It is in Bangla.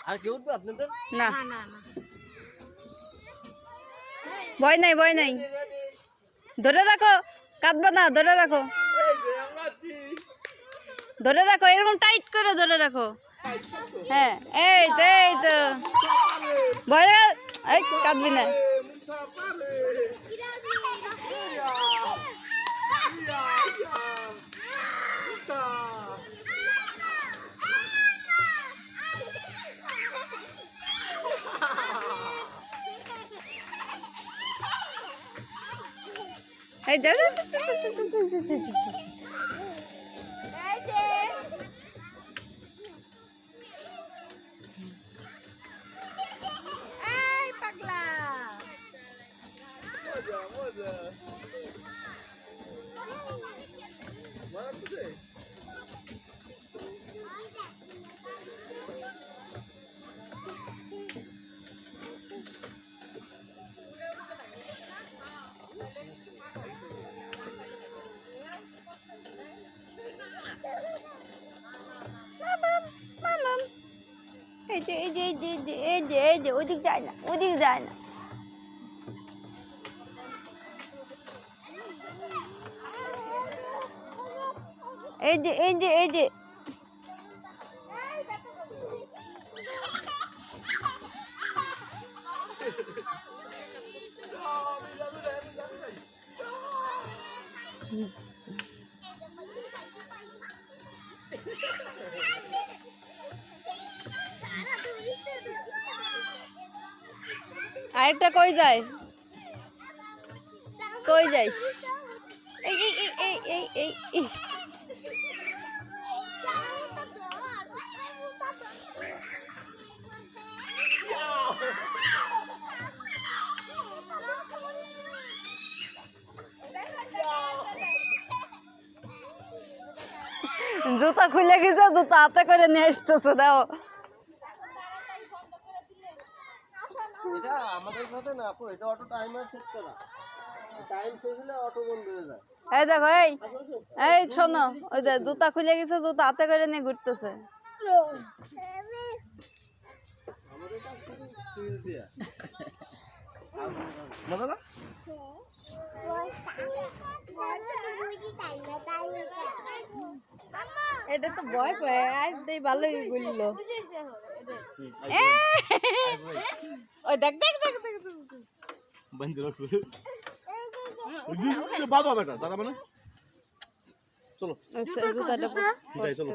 আর কি উঠবে আপনাদের? না ভয় নাই ভয় নাই, ধরে রাখো, কাঁদবা না, ধরে রাখো, ধরে রাখো, এরকম টাইট করে ধরে রাখো। হ্যাঁ এই তো ভয় এই কাঁদবি না। এই যা যা, এই যে এই যে এই যে এই যে এই যে ওইদিক যায় না, ওইদিক যায় না। এই যে এই যে এই যে আরেকটা কই যায়, কই যায়? এই এই এই এই এই এই জুতা খুলে গেছে, জুতা হাতে করে নিয়ে আসতেছে। দাও এটা আমাদের কথা না আপু, এটা অটো টাইমার সেট করা, টাইম শেষ হলে অটো বন্ধ হয়ে যায়। এই দেখো, এই এই শোনো, ওই যে জুতা খুলে গেছে, জুতা হাতে করে নিয়ে ঘুরতেছে। আমাদের কাছে শুধু সুইচ দিয়া মজা না? এটা তো ভয় পায়, আজ দেই ভালোই বলল। ওই দেখ দেখ দেখ দেখ বন্ধ রাখছো বাবা বেটা দাদা মানে চলো জুতাটা যাই চলো।